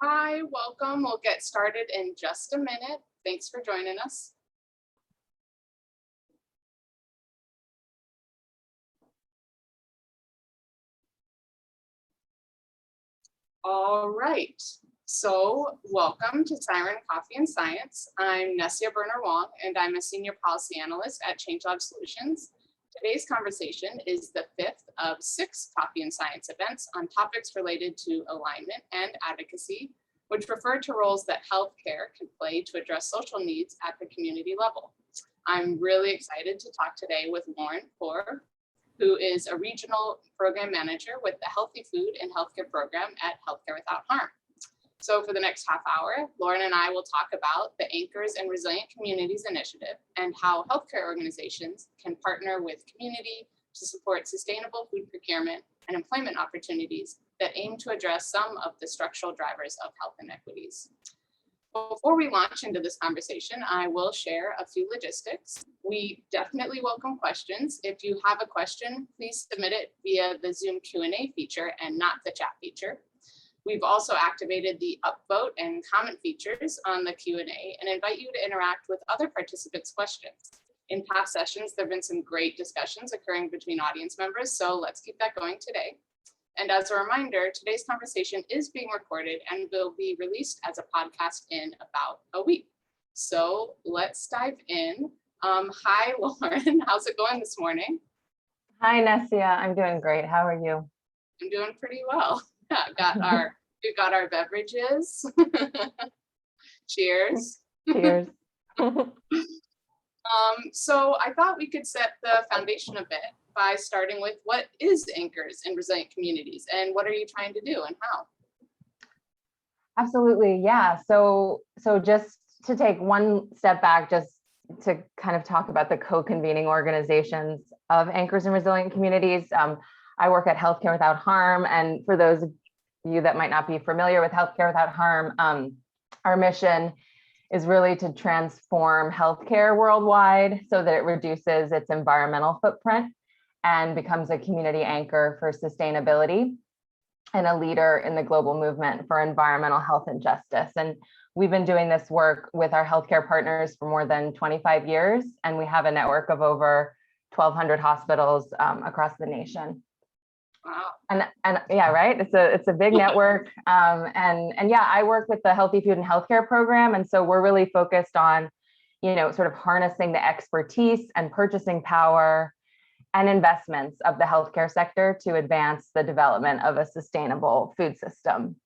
Hi, welcome. We'll get started in just a minute. Thanks for joining us. All right, so welcome to SIREN Coffee and Science. I'm Nessia Berner Wong, and I'm a Senior Policy Analyst at ChangeLab Solutions. Today's conversation is the fifth of 6 Coffee and Science events on topics related to alignment and advocacy, which refer to roles that healthcare can play to address social needs at the community level. I'm really excited to talk today with Lauren Poor, who is a regional program manager with the Healthy Food and Healthcare program at Healthcare Without Harm. So for the next half hour, Lauren and I will talk about the Anchors and Resilient Communities Initiative and how healthcare organizations can partner with community to support sustainable food procurement and employment opportunities that aim to address some of the structural drivers of health inequities. Before we launch into this conversation, I will share a few logistics. We definitely welcome questions. If you have a question, please submit it via the Zoom Q&A feature and not the chat feature. We've also activated the upvote and comment features on the Q&A and invite you to interact with other participants' questions. In past sessions, there have been some great discussions occurring between audience members, so let's keep that going today. And as a reminder, today's conversation is being recorded and will be released as a podcast in about a week. So let's dive in. Hi, Lauren. How's it going this morning? Hi, Nessia. I'm doing great. How are you? I'm doing pretty well. We've got our beverages. Cheers. Cheers. So I thought we could set the foundation a bit by starting with what is Anchors in Resilient Communities and what are you trying to do and how? Absolutely. Yeah. So just to take one step back, just to kind of talk about the co-convening organizations of Anchors in Resilient Communities. I work at Healthcare Without Harm. And for those of you that might not be familiar with Healthcare Without Harm, our mission is really to transform healthcare worldwide so that it reduces its environmental footprint and becomes a community anchor for sustainability and a leader in the global movement for environmental health and justice. And we've been doing this work with our healthcare partners for more than 25 years, and we have a network of over 1,200 hospitals across the nation. Wow. And yeah, right. It's a big network. And yeah, I work with the Healthy Food and Healthcare program. And so we're really focused on, sort of harnessing the expertise and purchasing power and investments of the healthcare sector to advance the development of a sustainable food system.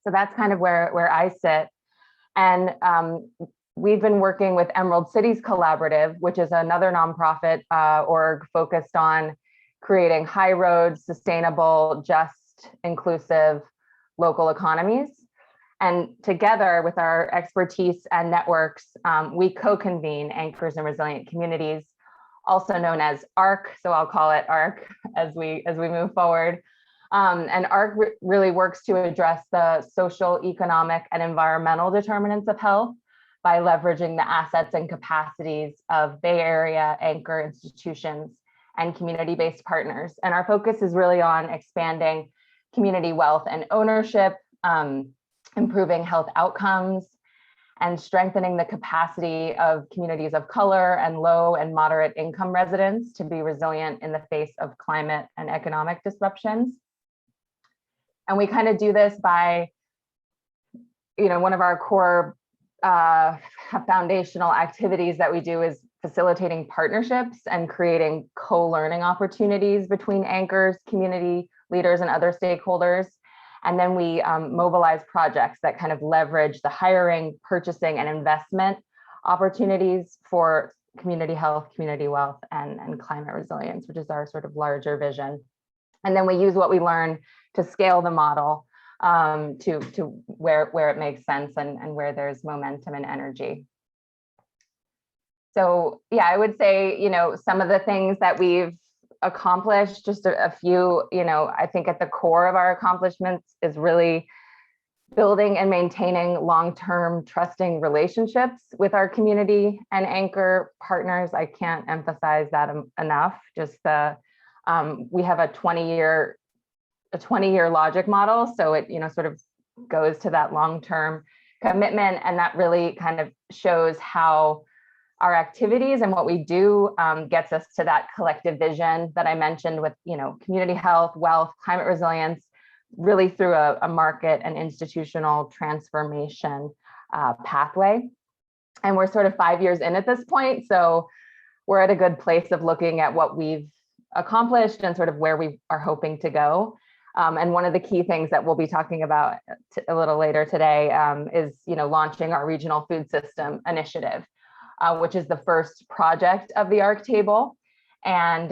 So that's kind of where I sit. And we've been working with Emerald Cities Collaborative, which is another nonprofit org focused on creating high road, sustainable, just, inclusive local economies. And together with our expertise and networks, we co-convene Anchors in Resilient Communities, also known as ARC. So I'll call it ARC as we move forward. And ARC really works to address the social, economic, and environmental determinants of health by leveraging the assets and capacities of Bay Area anchor institutions and community-based partners. And our focus is really on expanding community wealth and ownership, improving health outcomes, and strengthening the capacity of communities of color and low and moderate income residents to be resilient in the face of climate and economic disruptions. And we kind of do this by, one of our core foundational activities that we do is facilitating partnerships and creating co-learning opportunities between anchors, community leaders, and other stakeholders. And then we mobilize projects that kind of leverage the hiring, purchasing, and investment opportunities for community health, community wealth, and climate resilience, which is our sort of larger vision. And then we use what we learn to scale the model to where it makes sense and where there's momentum and energy. So yeah, I would say, some of the things that we've accomplished, just a few, I think at the core of our accomplishments is really building and maintaining long-term trusting relationships with our community and anchor partners. I can't emphasize that enough. Just we have a 20-year logic model. So it, sort of goes to that long-term commitment. And that really kind of shows how our activities and what we do gets us to that collective vision that I mentioned with, community health, wealth, climate resilience, really through a market and institutional transformation pathway. And we're sort of 5 years in at this point. So we're at a good place of looking at what we've accomplished and sort of where we are hoping to go. And one of the key things that we'll be talking about a little later today is, launching our regional food system initiative, which is the first project of the ARC table, and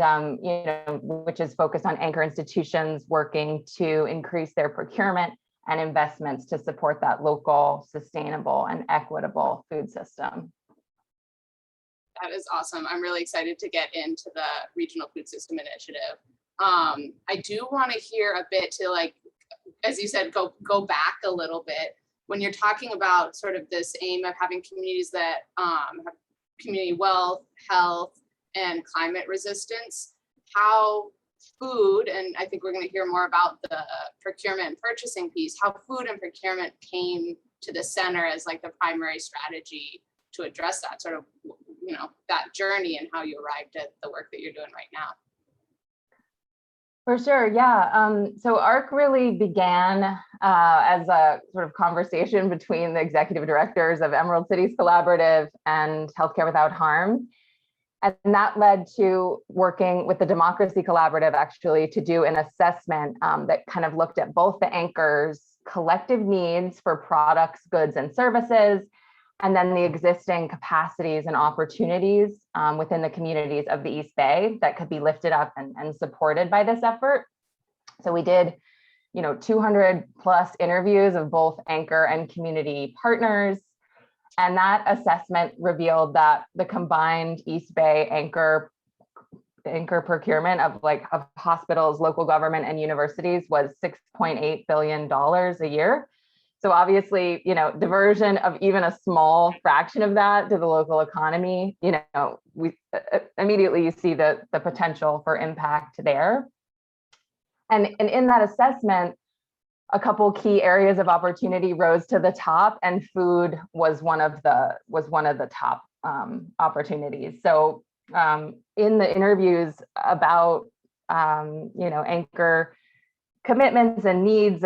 which is focused on anchor institutions working to increase their procurement and investments to support that local, sustainable, and equitable food system. That is awesome. I'm really excited to get into the regional food system initiative. I do want to hear a bit to, like, as you said, go back a little bit. When you're talking about sort of this aim of having communities that have community wealth, health, and climate resistance, how food, and I think we're going to hear more about the procurement and purchasing piece, how food and procurement came to the center as like the primary strategy to address that sort of, that journey, and how you arrived at the work that you're doing right now. For sure, yeah. So ARC really began as a sort of conversation between the executive directors of Emerald Cities Collaborative and Healthcare Without Harm. And that led to working with the Democracy Collaborative, actually, to do an assessment that kind of looked at both the anchors' collective needs for products, goods, and services, and then the existing capacities and opportunities within the communities of the East Bay that could be lifted up and supported by this effort. So we did, 200 plus interviews of both anchor and community partners. And that assessment revealed that the combined East Bay anchor procurement of hospitals, local government, and universities was $6.8 billion a year. So obviously, diversion of even a small fraction of that to the local economy, we immediately you see the potential for impact there. And in that assessment, a couple key areas of opportunity rose to the top, and food was one of the top opportunities. So in the interviews about anchor commitments and needs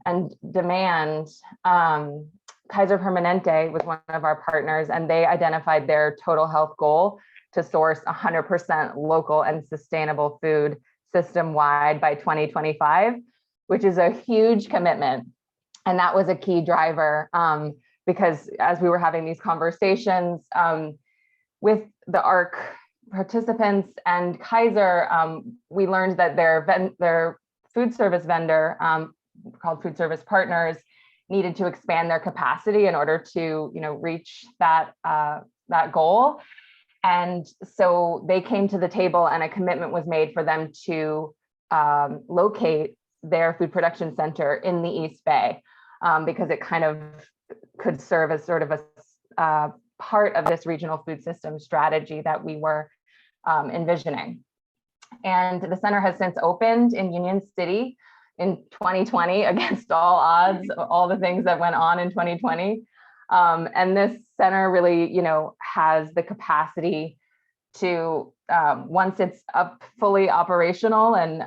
and demand, Kaiser Permanente was one of our partners, and they identified their total health goal to source 100% local and sustainable food system-wide by 2025, which is a huge commitment. And that was a key driver because as we were having these conversations with the ARC participants and Kaiser, we learned that their food service vendor called Food Service Partners needed to expand their capacity in order to, reach that goal. And so they came to the table, and a commitment was made for them to locate their food production center in the East Bay because it kind of could serve as sort of a part of this regional food system strategy that we were envisioning. And the center has since opened in Union City in 2020 against all odds, all the things that went on in 2020. And this center really, has the capacity to, once it's up fully operational and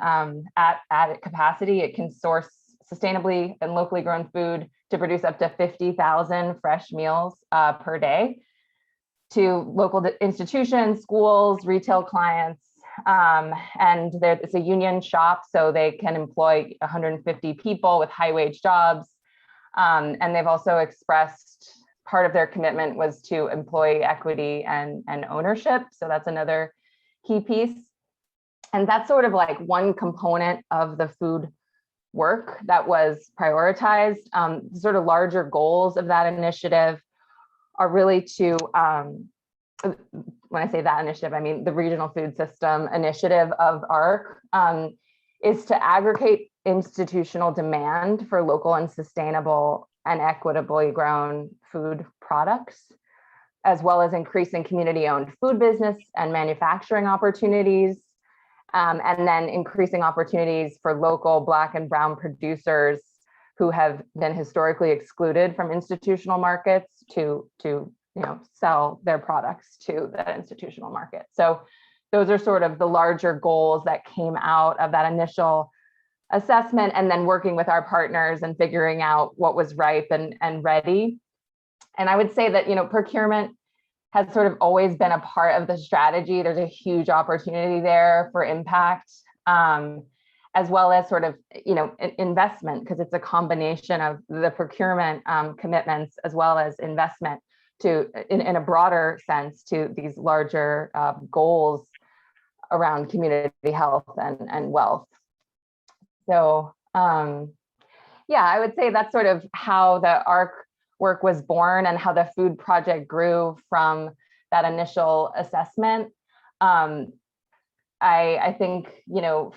at capacity, it can source sustainably and locally grown food to produce up to 50,000 fresh meals per day to local institutions, schools, retail clients. And it's a union shop, so they can employ 150 people with high wage jobs. And they've also expressed part of their commitment was to employee equity and ownership. So that's another key piece. And that's sort of like one component of the food work that was prioritized. Sort of larger goals of that initiative are really to, when I say that initiative, I mean the regional food system initiative of ARC, is to aggregate institutional demand for local and sustainable and equitably grown food products, as well as increasing community-owned food business and manufacturing opportunities, and then increasing opportunities for local Black and Brown producers who have been historically excluded from institutional markets to sell their products to that institutional market. So those are sort of the larger goals that came out of that initial assessment, and then working with our partners and figuring out what was ripe and ready. And I would say that, procurement has sort of always been a part of the strategy. There's a huge opportunity there for impact, as well as sort of, investment, because it's a combination of the procurement commitments as well as investment in a broader sense to these larger goals around community health and wealth. So yeah, I would say that's sort of how the ARC work was born and how the food project grew from that initial assessment. I think,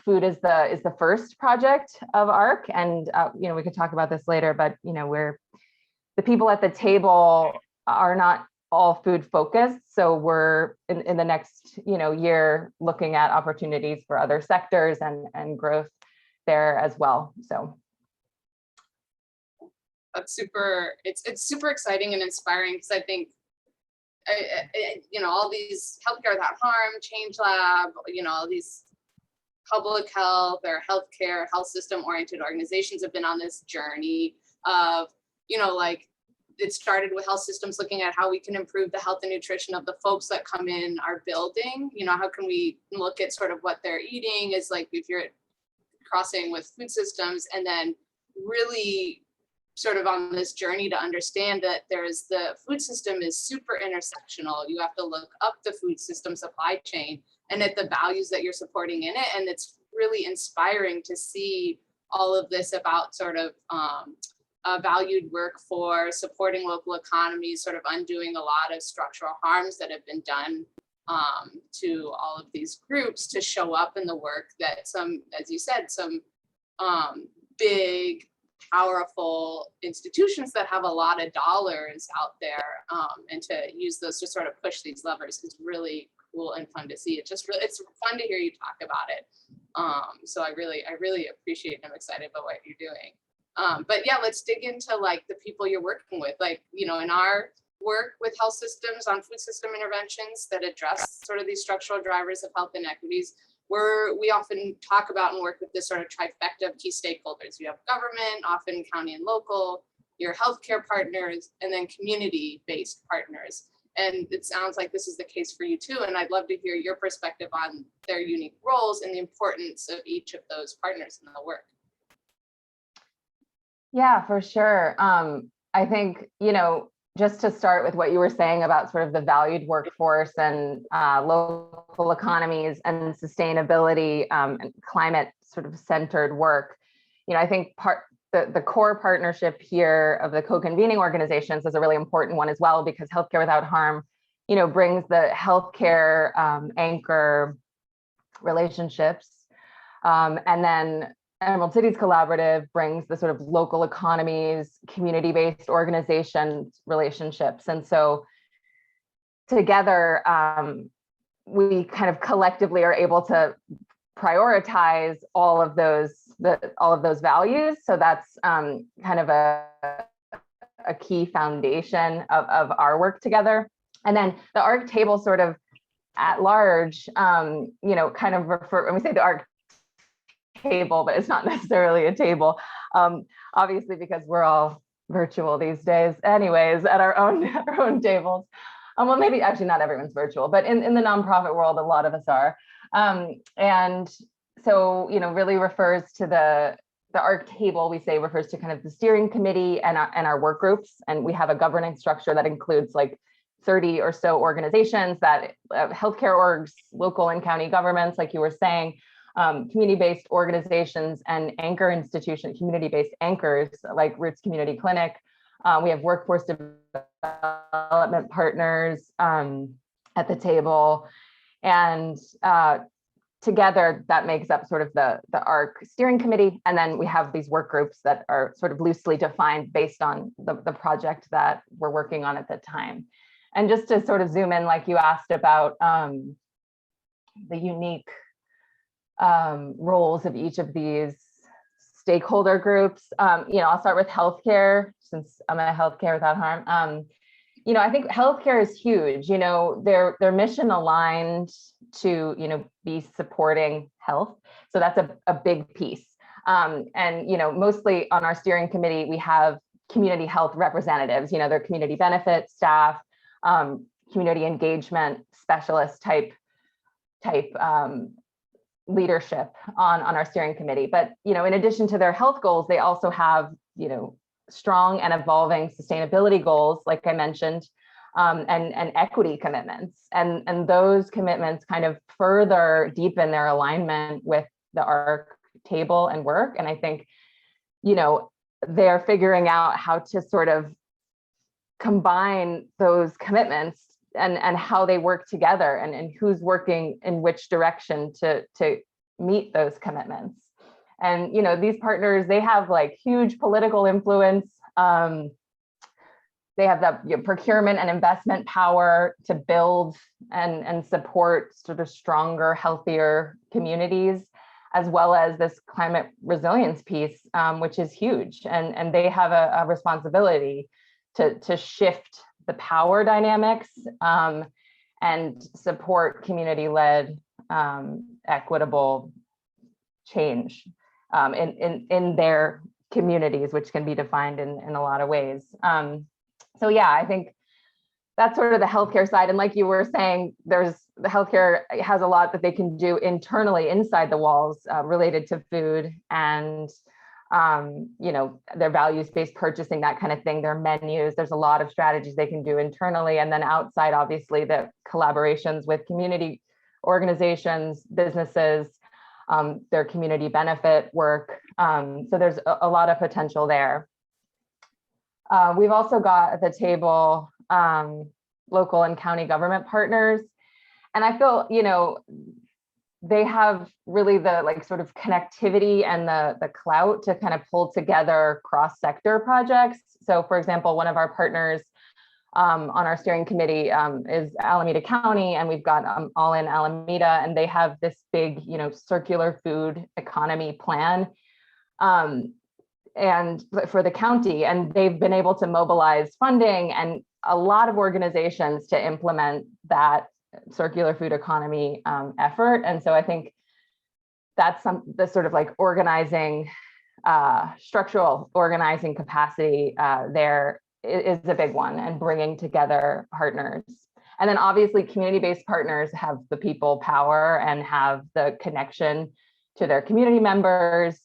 food is the first project of ARC, and we could talk about this later, but the people at the table are not all food focused. So we're in the next, year looking at opportunities for other sectors and growth there as well. So that's super, it's super exciting and inspiring, because I think, all these healthcare without harm, ChangeLab, all these public health or healthcare, health system oriented organizations have been on this journey of, like, it started with health systems looking at how we can improve the health and nutrition of the folks that come in our building. How can we look at sort of what they're eating, is like if you're crossing with food systems, and then really sort of on this journey to understand that the food system is super intersectional. You have to look up the food system supply chain and at the values that you're supporting in it. And it's really inspiring to see all of this about sort of valued work for supporting local economies, sort of undoing a lot of structural harms that have been done to all of these groups to show up in the work that some, as you said, some big, powerful institutions that have a lot of dollars out there, and to use those to sort of push these levers is really cool and fun to see. It's fun to hear you talk about it. So I really appreciate and I'm excited about what you're doing. But yeah, let's dig into like the people you're working with, like, in our work with health systems on food system interventions that address sort of these structural drivers of health inequities. We often talk about and work with this sort of trifecta of key stakeholders. You have government, often county and local, your healthcare partners, and then community-based partners. And it sounds like this is the case for you too. And I'd love to hear your perspective on their unique roles and the importance of each of those partners in the work. Yeah, for sure. I think, just to start with what you were saying about sort of the valued workforce and local economies and sustainability and climate sort of centered work, I think the core partnership here of the co-convening organizations is a really important one as well, because Healthcare Without Harm, brings the healthcare anchor relationships, and then Emerald Cities Collaborative brings the sort of local economies, community-based organizations relationships. And so together, we kind of collectively are able to prioritize all of those values. So that's kind of a key foundation of our work together. And then the ARC table sort of at large, kind of when we say the ARC table, but it's not necessarily a table, obviously, because we're all virtual these days anyways at our own tables. Well, maybe actually not everyone's virtual, but in the nonprofit world, a lot of us are. And so, really refers to the ARC table, we say refers to kind of the steering committee and our work groups. And we have a governance structure that includes like 30 or so organizations that healthcare orgs, local and county governments, like you were saying, community-based organizations and anchor institutions, community-based anchors like Roots Community Clinic. We have workforce development partners at the table. And together that makes up sort of the ARC steering committee. And then we have these work groups that are sort of loosely defined based on the project that we're working on at the time. And just to sort of zoom in, like you asked about the unique roles of each of these stakeholder groups. I'll start with healthcare, since I'm a healthcare without harm. I think healthcare is huge. They're mission aligned to, be supporting health. So that's a big piece. Mostly on our steering committee, we have community health representatives, they're community benefit staff, community engagement specialist type leadership on our steering committee. But, in addition to their health goals, they also have, strong and evolving sustainability goals, like I mentioned, and equity commitments. And those commitments kind of further deepen their alignment with the ARC table and work. And I think, they're figuring out how to sort of combine those commitments and how they work together and who's working in which direction to meet those commitments. And, these partners, they have like huge political influence. They have the procurement and investment power to build and support sort of stronger, healthier communities, as well as this climate resilience piece, which is huge. And they have a responsibility to shift the power dynamics and support community-led equitable change in their communities, which can be defined in a lot of ways. So yeah, I think that's sort of the healthcare side. And like you were saying, the healthcare has a lot that they can do internally inside the walls related to food and their values-based purchasing, that kind of thing, their menus. There's a lot of strategies they can do internally. And then outside, obviously, the collaborations with community organizations, businesses, their community benefit work. So there's a lot of potential there. We've also got at the table local and county government partners. And I feel, they have really the like sort of connectivity and the clout to kind of pull together cross-sector projects. So for example, one of our partners on our steering committee is Alameda County, and we've got All in Alameda, and they have this big, circular food economy plan and for the county, and they've been able to mobilize funding and a lot of organizations to implement that circular food economy effort. And so I think that's the sort of like organizing, structural organizing capacity there is a big one, and bringing together partners. And then obviously community-based partners have the people power and have the connection to their community members,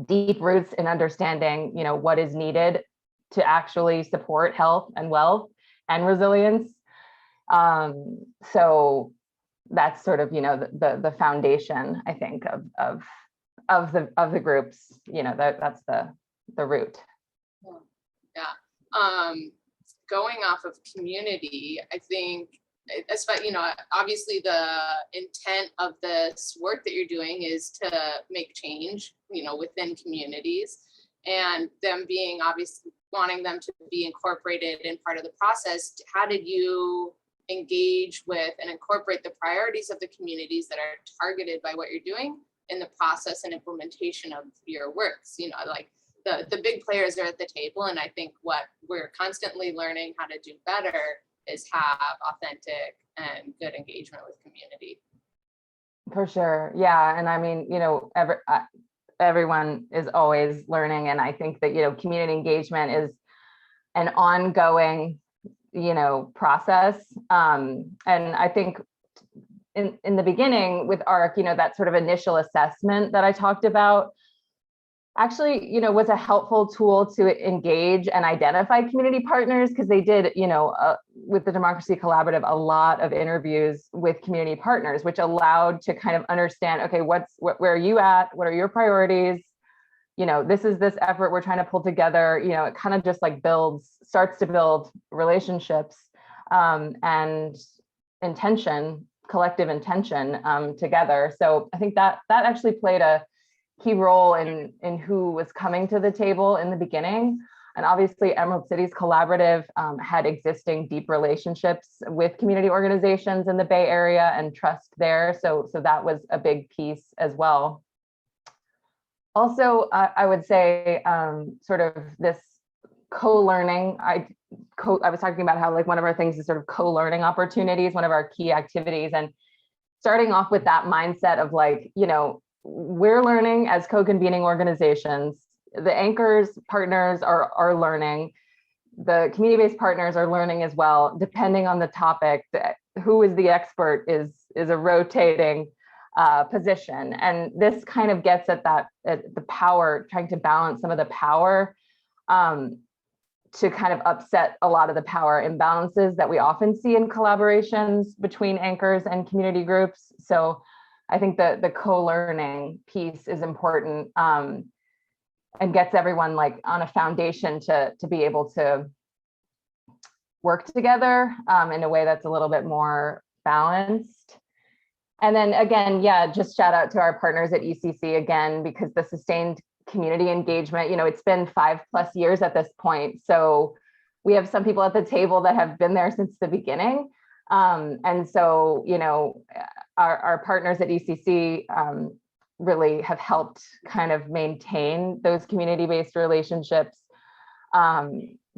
deep roots in understanding, what is needed to actually support health and wealth and resilience. So that's sort of, the foundation, I think, of the groups, that's the root. Yeah. Going off of community, I think, obviously the intent of this work that you're doing is to make change, within communities, and them being obviously wanting them to be incorporated in part of the process. How did you engage with and incorporate the priorities of the communities that are targeted by what you're doing in the process and implementation of your works? Like the big players are at the table, and I think what we're constantly learning how to do better is have authentic and good engagement with community. For sure. Yeah. And I mean, everyone is always learning. And I think that, community engagement is an ongoing, process. And I think in the beginning with ARC, that sort of initial assessment that I talked about actually, was a helpful tool to engage and identify community partners, because they did, with the Democracy Collaborative, a lot of interviews with community partners, which allowed to kind of understand, okay, where are you at? What are your priorities? This is this effort we're trying to pull together. It kind of just like starts to build relationships and collective intention together. So I think that actually played a key role in who was coming to the table in the beginning. And obviously Emerald Cities Collaborative had existing deep relationships with community organizations in the Bay Area and trust there. So that was a big piece as well. Also, I would say sort of this co-learning. I was talking about how like one of our things is sort of co-learning opportunities, one of our key activities, and starting off with that mindset of like, you know, we're learning as co-convening organizations. The anchors partners are learning. The community-based partners are learning as well, depending on the topic. Who is the expert is a rotating position. And this kind of gets at that, at the power, trying to balance some of the power to kind of upset a lot of the power imbalances that we often see in collaborations between anchors and community groups. So I think the co-learning piece is important and gets everyone like on a foundation to be able to work together in a way that's a little bit more balanced. And then again, yeah, just shout out to our partners at ECC again, because the sustained community engagement, you know, it's been 5+ years at this point. So we have some people at the table that have been there since the beginning. And so, you know, our partners at ECC really have helped kind of maintain those community-based relationships.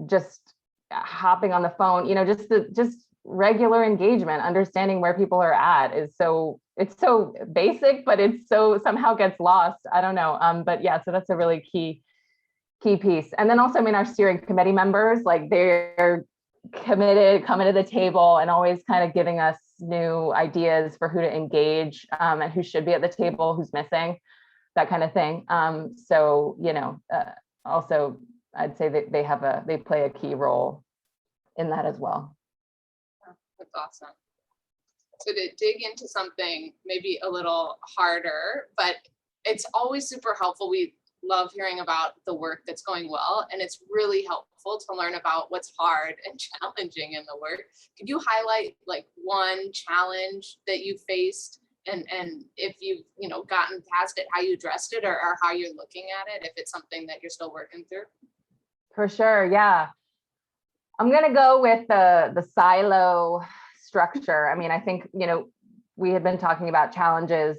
Just hopping on the phone, you know, just regular engagement, understanding where people are at is so, it's so basic, but it's so somehow gets lost. I don't know. But yeah, so that's a really key piece. And then also, I mean, our steering committee members, like they're committed, coming to the table and always kind of giving us new ideas for who to engage and who should be at the table, who's missing, that kind of thing. So, you know, also I'd say that they play a key role in that as well. That's awesome. So to dig into something maybe a little harder, but it's always super helpful. We love hearing about the work that's going well, and it's really helpful to learn about what's hard and challenging in the work. Could you highlight like one challenge that you faced, and if you've, you know, gotten past it, how you addressed it, or how you're looking at it, if it's something that you're still working through? For sure, yeah. I'm gonna go with the silo structure. I mean, I think, you know, we had been talking about challenges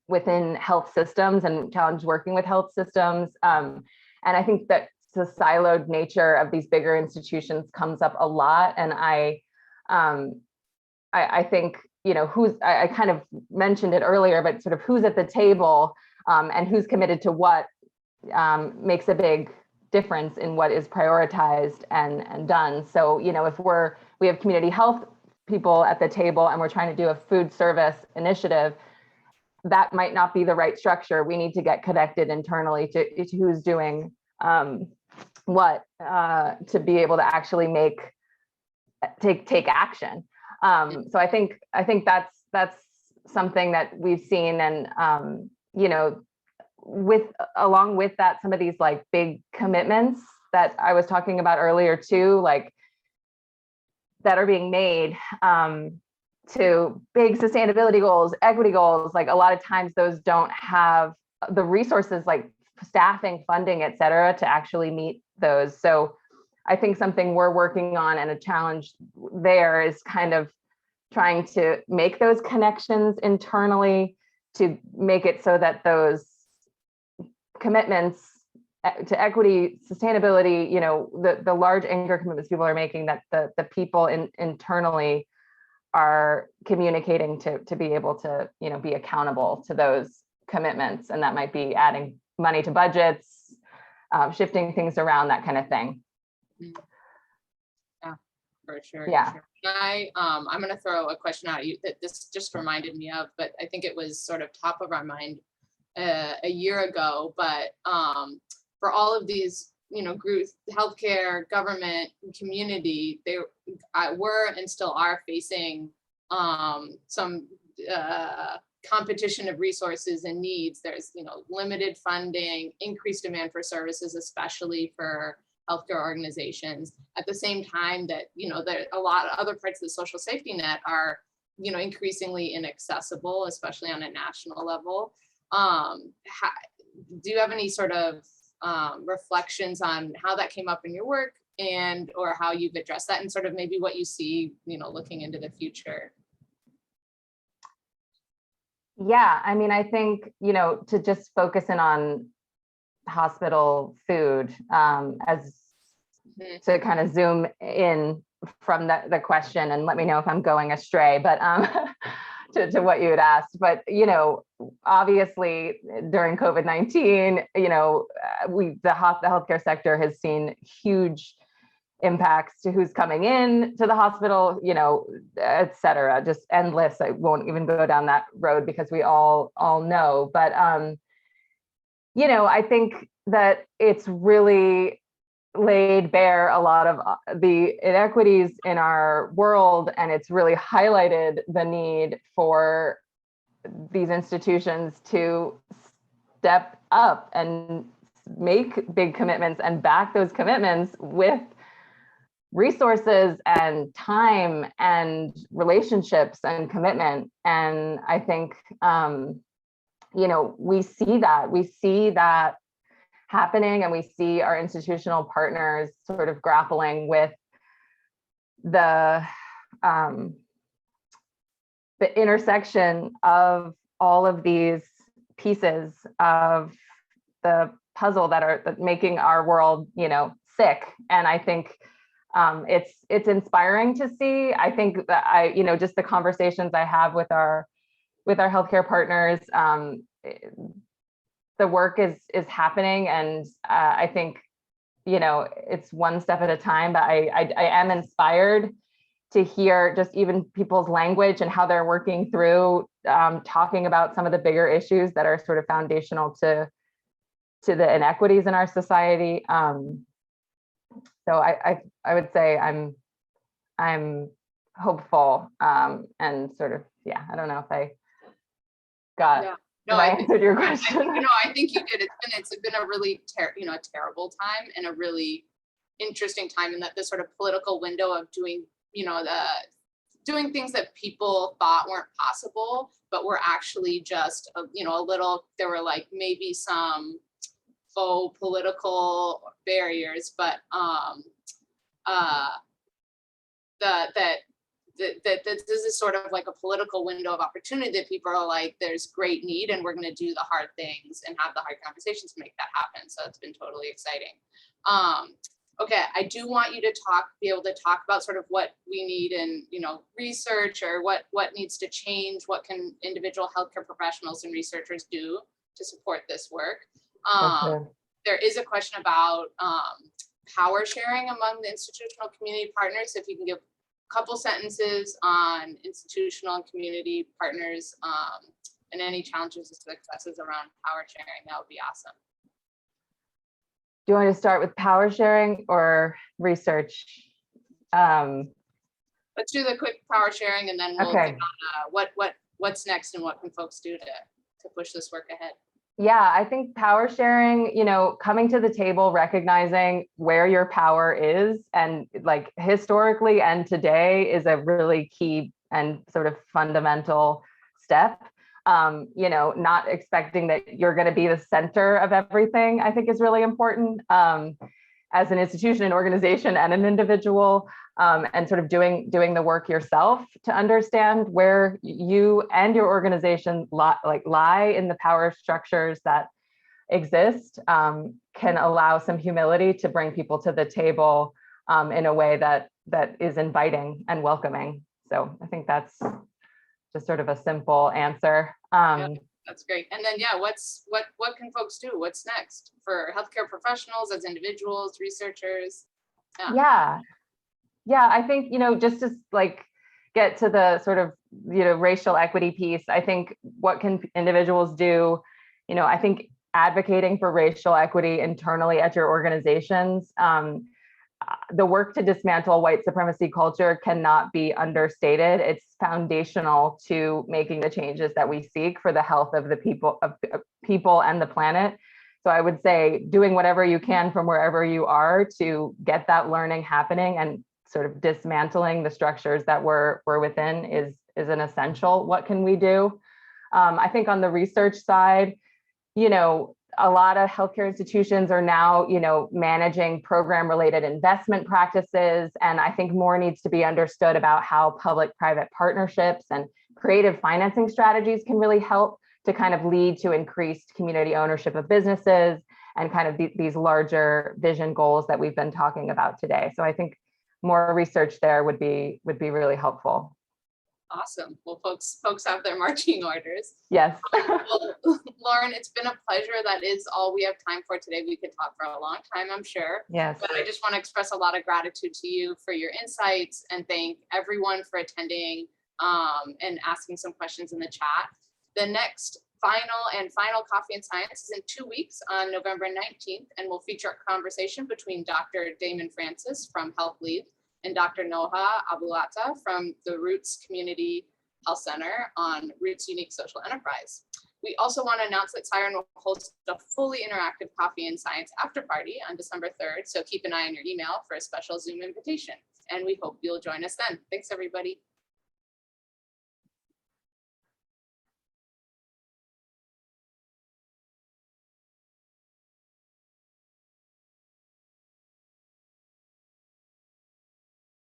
within health systems and challenge working with health systems. And I think that the siloed nature of these bigger institutions comes up a lot. And I think, you know, I kind of mentioned it earlier, but sort of who's at the table and who's committed to what makes a big difference in what is prioritized and done. So, you know, if we have community health people at the table and we're trying to do a food service initiative, that might not be the right structure. We need to get connected internally to who's doing what to be able to actually take action. So I think that's something that we've seen, and you know, along with that, some of these like big commitments that I was talking about earlier too, like that are being made to big sustainability goals, equity goals, like a lot of times those don't have the resources like staffing, funding, et cetera, to actually meet those. So I think something we're working on, and a challenge there, is kind of trying to make those connections internally to make it so that those commitments to equity, sustainability, you know, the large anchor commitments people are making, that the people internally are communicating to be able to, you know, be accountable to those commitments. And that might be adding money to budgets, shifting things around, that kind of thing. Yeah, for sure. Yeah. For sure. I'm going to throw a question at you that this just reminded me of, but I think it was sort of top of our mind a year ago. But for all of these, you know, groups, healthcare, government, community, they were and still are facing some competition of resources and needs. There's, you know, limited funding, increased demand for services, especially for healthcare organizations. At the same time that, you know, there a lot of other parts of the social safety net are, you know, increasingly inaccessible, especially on a national level. Do you have any sort of reflections on how that came up in your work, and or how you've addressed that, and sort of maybe what you see, you know, looking into the future? Yeah, I mean, I think, to just focus in on hospital food, as to kind of zoom in from the question, and let me know if I'm going astray, but to what you had asked. But, obviously during COVID-19, the healthcare sector has seen huge impacts to who's coming in to the hospital, et cetera, just endless. I won't even go down that road because we all know. But, I think that it's really laid bare a lot of the inequities in our world, and it's really highlighted the need for these institutions to step up and make big commitments and back those commitments with resources and time and relationships and commitment. And I think, we see that happening, and we see our institutional partners sort of grappling with the intersection of all of these pieces of the puzzle that are making our world, sick. And I think it's inspiring to see. I think that just the conversations I have with our healthcare partners, the work is happening, and I think it's one step at a time. But I am inspired to hear just even people's language and how they're working through talking about some of the bigger issues that are sort of foundational to the inequities in our society. So I would say I'm hopeful, and sort of, I don't know if I got. Yeah. No, I answered your question. I think you did. It's been a really terrible time, and a really interesting time in that the sort of political window of doing doing things that people thought weren't possible, but were actually just a little. There were like maybe some faux political barriers, but that this is sort of like a political window of opportunity that people are like, there's great need, and we're going to do the hard things and have the hard conversations to make that happen. So it's been totally exciting. Okay, I do want you to be able to talk about sort of what we need in research, or what needs to change. What can individual healthcare professionals and researchers do to support this work? There is a question about power sharing among the institutional community partners. If you can give couple sentences on institutional and community partners, and any challenges and successes around power sharing, that would be awesome. Do you want to start with power sharing or research? Let's do the quick power sharing, and then we'll get on what's next and what can folks do to push this work ahead. Yeah, I think power sharing, coming to the table, recognizing where your power is, and like historically and today, is a really key and sort of fundamental step. Not expecting that you're going to be the center of everything, I think is really important, as an institution, an organization, and an individual, and sort of doing the work yourself to understand where you and your organization lie in the power structures that exist, can allow some humility to bring people to the table in a way that is inviting and welcoming. So I think that's just sort of a simple answer. Yeah, that's great. And then, what can folks do? What's next for healthcare professionals, as individuals, researchers? Yeah, I think, just to get to the sort of, racial equity piece, I think what can individuals do? I think advocating for racial equity internally at your organizations, the work to dismantle white supremacy culture cannot be understated. It's foundational to making the changes that we seek for the health of the people and the planet. So I would say doing whatever you can from wherever you are to get that learning happening, and sort of dismantling the structures that we're within is an essential. What can we do? I think on the research side, a lot of healthcare institutions are now, managing program-related investment practices. And I think more needs to be understood about how public-private partnerships and creative financing strategies can really help to kind of lead to increased community ownership of businesses and kind of these larger vision goals that we've been talking about today. So I think more research there would be really helpful. Awesome. Well, folks have their marching orders. Yes. Well, Lauren, it's been a pleasure. That is all we have time for today. We could talk for a long time, I'm sure. Yes. But I just want to express a lot of gratitude to you for your insights and thank everyone for attending and asking some questions in the chat. The next final Coffee and Science is in 2 weeks on November 19th, and will feature a conversation between Dr. Damon Francis from Health Lead and Dr. Noha Abulata from the Roots Community Health Center on Roots Unique Social Enterprise. We also want to announce that SIREN will host a fully interactive Coffee and Science after party on December 3rd, so keep an eye on your email for a special Zoom invitation, and we hope you'll join us then. Thanks, everybody.